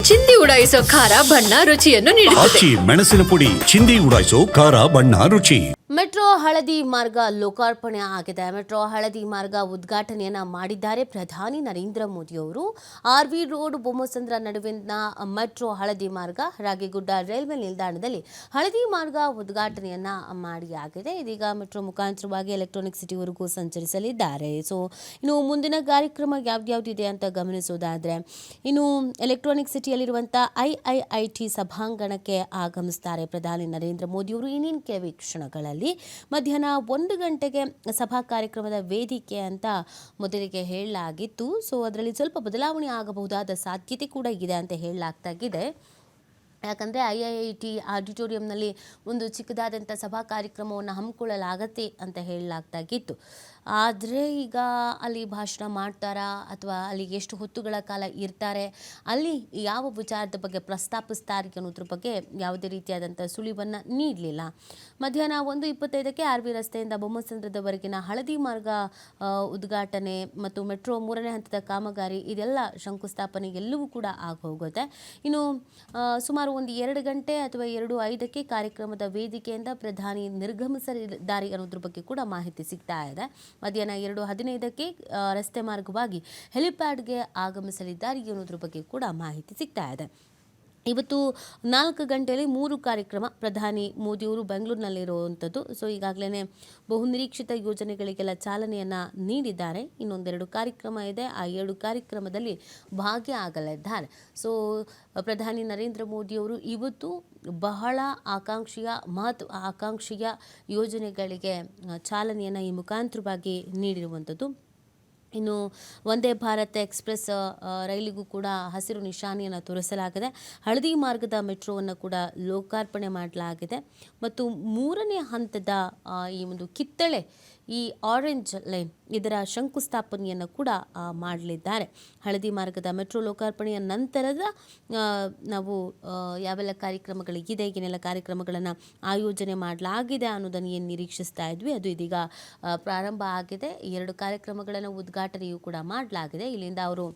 ಚಿಂದಿ ಉಡಾಯಿಸೋ ಖಾರ ಬಣ್ಣ ರುಚಿಯನ್ನು ನೀಡುತ್ತದೆ. ಮೆಣಸಿನ ಪುಡಿ ಚಿಂದಿ ಉಡಾಯಿಸೋ ಖಾರ ಬಣ್ಣ ರುಚಿ. ಮೆಟ್ರೋ ಹಳದಿ ಮಾರ್ಗ ಲೋಕಾರ್ಪಣೆ ಆಗಿದೆ. ಮೆಟ್ರೋ ಹಳದಿ ಮಾರ್ಗ ಉದ್ಘಾಟನೆಯನ್ನ ಮಾಡಿದ್ದಾರೆ ಪ್ರಧಾನಿ ನರೇಂದ್ರ ಮೋದಿ ಅವರು. ಆರ್ವಿ ರೋಡ್ ಬೊಮ್ಮಸಂದ್ರ ನಡುವಿನ ಮೆಟ್ರೋ ಹಳದಿ ಮಾರ್ಗ ರಾಗಿಗುಡ್ಡ ರೈಲ್ವೆ ನಿಲ್ದಾಣದಲ್ಲಿ ಹಳದಿ ಮಾರ್ಗ ಉದ್ಘಾಟನೆಯನ್ನ ಮಾಡಿಯಾಗಿದೆ. ಇದೀಗ ಮೆಟ್ರೋ ಮುಖಾಂತರವಾಗಿ ಎಲೆಕ್ಟ್ರಾನಿಕ್ ಸಿಟಿವರೆಗೂ ಸಂಚರಿಸಲಿದ್ದಾರೆ. ಇನ್ನು ಮುಂದಿನ ಕಾರ್ಯಕ್ರಮ ಯಾವ್ದ್ಯಾವ್ದಿದೆ ಅಂತ ಗಮನಿಸೋದಾದ್ರೆ, ಇನ್ನು ಎಲೆಕ್ಟ್ರಾನಿಕ್ ಸಿಟಿಯಲ್ಲಿರುವಂಥ IIIT ಸಭಾಂಗಣಕ್ಕೆ ಆಗಮಿಸ್ತಾರೆ ಪ್ರಧಾನಿ ನರೇಂದ್ರ ಮೋದಿ ಅವರು. ಇನ್ನೇನು ಕೆಲವೇ ಕ್ಷಣಗಳಲ್ಲಿ ಮಧ್ಯಾಹ್ನ 1 ಗಂಟೆಗೆ ಸಭಾ ಕಾರ್ಯಕ್ರಮದ ವೇದಿಕೆ ಅಂತ ಮೊದಲಿಗೆ ಹೇಳಲಾಗಿತ್ತು. ಅದರಲ್ಲಿ ಸ್ವಲ್ಪ ಬದಲಾವಣೆ ಆಗಬಹುದಾದ ಸಾಧ್ಯತೆ ಕೂಡ ಇದೆ ಅಂತ ಹೇಳಲಾಗ್ತಾಗಿದೆ. ಯಾಕಂದರೆ IIIT ಆಡಿಟೋರಿಯಂನಲ್ಲಿ ಒಂದು ಚಿಕ್ಕದಾದಂಥ ಸಭಾ ಕಾರ್ಯಕ್ರಮವನ್ನು ಹಮ್ಮಿಕೊಳ್ಳಲಾಗತ್ತೆ ಅಂತ ಹೇಳಲಾಗ್ತಾಗಿತ್ತು. ಆದರೆ ಈಗ ಅಲ್ಲಿ ಭಾಷಣ ಮಾಡ್ತಾರಾ ಅಥವಾ ಅಲ್ಲಿ ಎಷ್ಟು ಹೊತ್ತುಗಳ ಕಾಲ ಇರ್ತಾರೆ, ಅಲ್ಲಿ ಯಾವ ವಿಚಾರದ ಬಗ್ಗೆ ಪ್ರಸ್ತಾಪಿಸ್ತಾರೆ ಅನ್ನೋದ್ರ ಬಗ್ಗೆ ಯಾವುದೇ ರೀತಿಯಾದಂಥ ಸುಳಿವನ್ನು ನೀಡಲಿಲ್ಲ. ಮಧ್ಯಾಹ್ನ 1:25ಕ್ಕೆ RV ರಸ್ತೆಯಿಂದ ಬೊಮ್ಮಸಂದ್ರದವರೆಗಿನ ಹಳದಿ ಮಾರ್ಗ ಉದ್ಘಾಟನೆ ಮತ್ತು ಮೆಟ್ರೋ 3ನೇ ಹಂತದ ಕಾಮಗಾರಿ ಇದೆಲ್ಲ ಶಂಕುಸ್ಥಾಪನೆ ಎಲ್ಲವೂ ಕೂಡ ಆಗೋಗುತ್ತೆ. ಇನ್ನು ಸುಮಾರು ಒಂದು 2 ಗಂಟೆ ಅಥವಾ 2:05ಕ್ಕೆ ಕಾರ್ಯಕ್ರಮದ ವೇದಿಕೆಯಿಂದ ಪ್ರಧಾನಿ ನಿರ್ಗಮಿಸಲಿದ್ದಾರೆ ಅನ್ನೋದ್ರ ಬಗ್ಗೆ ಕೂಡ ಮಾಹಿತಿ ಸಿಗ್ತಾ ಇದೆ. ಮಧ್ಯಾಹ್ನ 2:15ಕ್ಕೆ ರಸ್ತೆ ಮಾರ್ಗವಾಗಿ ಹೆಲಿಪ್ಯಾಡ್ಗೆ ಆಗಮಿಸಲಿದ್ದಾರೆ ಅನ್ನೋದ್ರ ಬಗ್ಗೆ ಕೂಡ ಮಾಹಿತಿ ಸಿಗ್ತಾ ಇದೆ. ಇವತ್ತು 4 ಗಂಟೆಯಲ್ಲಿ 3 ಕಾರ್ಯಕ್ರಮ ಪ್ರಧಾನಿ ಮೋದಿಯವರು ಬೆಂಗಳೂರಿನಲ್ಲಿರುವಂಥದ್ದು. ಈಗಾಗಲೇ ಬಹುನಿರೀಕ್ಷಿತ ಯೋಜನೆಗಳಿಗೆಲ್ಲ ಚಾಲನೆಯನ್ನು ನೀಡಿದ್ದಾರೆ. ಇನ್ನೊಂದೆರಡು ಕಾರ್ಯಕ್ರಮ ಇದೆ. ಆ 2 ಕಾರ್ಯಕ್ರಮದಲ್ಲಿ ಭಾಗಿಯಾಗಲಿದ್ದಾರೆ. ಪ್ರಧಾನಿ ನರೇಂದ್ರ ಮೋದಿಯವರು ಇವತ್ತು ಬಹಳ ಆಕಾಂಕ್ಷೆಯ ಯೋಜನೆಗಳಿಗೆ ಚಾಲನೆಯನ್ನು ಈ ಮುಖಾಂತರವಾಗಿ ನೀಡಿರುವಂಥದ್ದು. ಇನ್ನು ವಂದೇ ಭಾರತ್ ಎಕ್ಸ್ಪ್ರೆಸ್ ರೈಲಿಗೂ ಕೂಡ ಹಸಿರು ನಿಶಾನೆಯನ್ನು ತೋರಿಸಲಾಗಿದೆ. ಹಳದಿ ಮಾರ್ಗದ ಮೆಟ್ರೋವನ್ನು ಕೂಡ ಲೋಕಾರ್ಪಣೆ ಮಾಡಲಾಗಿದೆ ಮತ್ತು 3ನೇ ಹಂತದ ಈ ಒಂದು ಕಿತ್ತಳೆ ಈ ಆರೆಂಜ್ ಲೈನ್ ಇದರ ಶಂಕುಸ್ಥಾಪನೆಯನ್ನು ಕೂಡ ಮಾಡಲಿದ್ದಾರೆ. ಹಳದಿ ಮಾರ್ಗದ ಮೆಟ್ರೋ ಲೋಕಾರ್ಪಣೆಯ ನಂತರದ ನಾವು ಯಾವೆಲ್ಲ ಕಾರ್ಯಕ್ರಮಗಳಿಗಿದೆ, ಏನೆಲ್ಲ ಕಾರ್ಯಕ್ರಮಗಳನ್ನು ಆಯೋಜನೆ ಮಾಡಲಾಗಿದೆ ಅನ್ನೋದನ್ನು ಏನು ನಿರೀಕ್ಷಿಸ್ತಾ ಇದ್ವಿ ಅದು ಇದೀಗ ಪ್ರಾರಂಭ ಆಗಿದೆ. 2 ಕಾರ್ಯಕ್ರಮಗಳನ್ನು ಉದ್ಘಾಟನೆಯೂ ಕೂಡ ಮಾಡಲಾಗಿದೆ. ಇಲ್ಲಿಂದ ಅವರು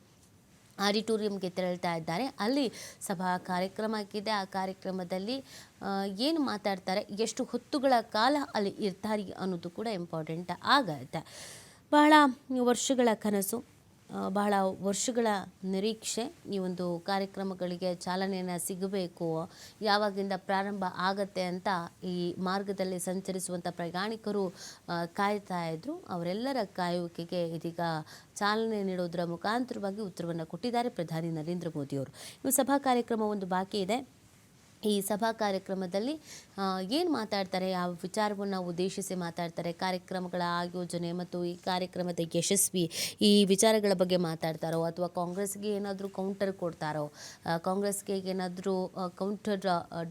ಆಡಿಟೋರಿಯಂಗೆ ತೆರಳ್ತಾ ಇದ್ದಾರೆ. ಅಲ್ಲಿ ಸಭಾ ಕಾರ್ಯಕ್ರಮ ಆಗಿದೆ. ಆ ಕಾರ್ಯಕ್ರಮದಲ್ಲಿ ಏನು ಮಾತಾಡ್ತಾರೆ, ಎಷ್ಟು ಹೊತ್ತುಗಳ ಕಾಲ ಅಲ್ಲಿ ಇರ್ತಾರೆ ಅನ್ನೋದು ಕೂಡ ಇಂಪಾರ್ಟೆಂಟ್ ಆಗುತ್ತೆ. ಬಹಳ ವರ್ಷಗಳ ಕನಸು, ಬಹಳ ವರ್ಷಗಳ ನಿರೀಕ್ಷೆ ಈ ಒಂದು ಕಾರ್ಯಕ್ರಮಗಳಿಗೆ ಚಾಲನೆಯನ್ನು ಸಿಗಬೇಕು, ಯಾವಾಗಿಂದ ಪ್ರಾರಂಭ ಆಗತ್ತೆ ಅಂತ ಈ ಮಾರ್ಗದಲ್ಲಿ ಸಂಚರಿಸುವಂಥ ಪ್ರಯಾಣಿಕರು ಕಾಯ್ತಾ ಇದ್ರು. ಅವರೆಲ್ಲರ ಕಾಯುವಿಕೆಗೆ ಇದೀಗ ಚಾಲನೆ ನೀಡೋದರ ಮುಖಾಂತರವಾಗಿ ಉತ್ತರವನ್ನು ಕೊಟ್ಟಿದ್ದಾರೆ ಪ್ರಧಾನಿ ನರೇಂದ್ರ ಮೋದಿಯವರು. ಇನ್ನು ಸಭಾ ಕಾರ್ಯಕ್ರಮ ಒಂದು ಬಾಕಿ ಇದೆ. ಈ ಸಭಾ ಕಾರ್ಯಕ್ರಮದಲ್ಲಿ ಏನು ಮಾತಾಡ್ತಾರೆ, ಯಾವ ವಿಚಾರವನ್ನು ಉದ್ದೇಶಿಸಿ ಮಾತಾಡ್ತಾರೆ, ಕಾರ್ಯಕ್ರಮಗಳ ಆಯೋಜನೆ ಮತ್ತು ಈ ಕಾರ್ಯಕ್ರಮದ ಯಶಸ್ವಿ ಈ ವಿಚಾರಗಳ ಬಗ್ಗೆ ಮಾತಾಡ್ತಾರೋ ಅಥವಾ ಕಾಂಗ್ರೆಸ್ಗೆ ಏನಾದರೂ ಕೌಂಟರ್ ಕೊಡ್ತಾರೋ, ಕಾಂಗ್ರೆಸ್ಗೆ ಏನಾದರೂ ಕೌಂಟರ್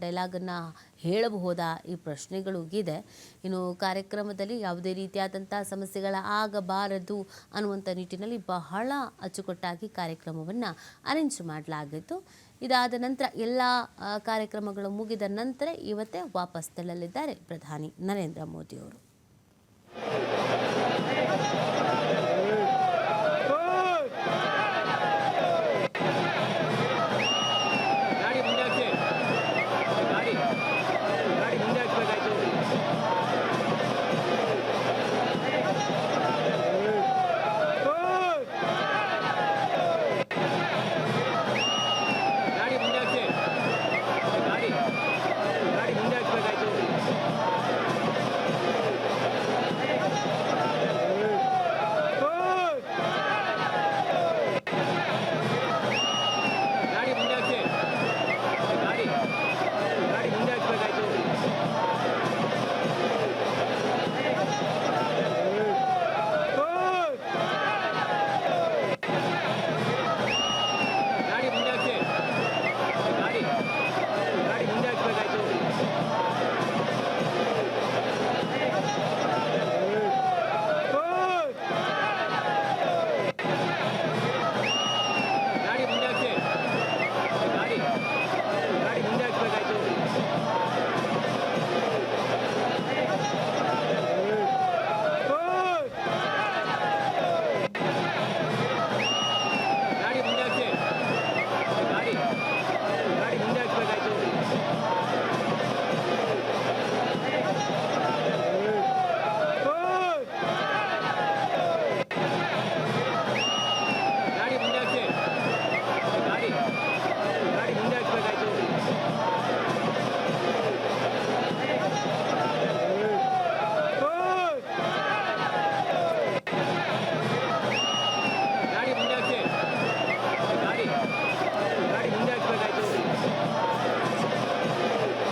ಡೈಲಾಗನ್ನು ಹೇಳಬಹುದಾ, ಈ ಪ್ರಶ್ನೆಗಳು ಇದೆ. ಇನ್ನು ಕಾರ್ಯಕ್ರಮದಲ್ಲಿ ಯಾವುದೇ ರೀತಿಯಾದಂಥ ಸಮಸ್ಯೆಗಳ ಆಗಬಾರದು ಅನ್ನುವಂಥ ನಿಟ್ಟಿನಲ್ಲಿ ಬಹಳ ಅಚ್ಚುಕಟ್ಟಾಗಿ ಕಾರ್ಯಕ್ರಮವನ್ನು ಅರೇಂಜ್ ಮಾಡಲಾಗಿತ್ತು. ಇದಾದ ನಂತರ ಎಲ್ಲ ಕಾರ್ಯಕ್ರಮಗಳು ಮುಗಿದ ನಂತರ ಇವತ್ತೇ ವಾಪಸ್ ತೆರಳಲಿದ್ದಾರೆ ಪ್ರಧಾನಿ ನರೇಂದ್ರ ಮೋದಿಯವರು.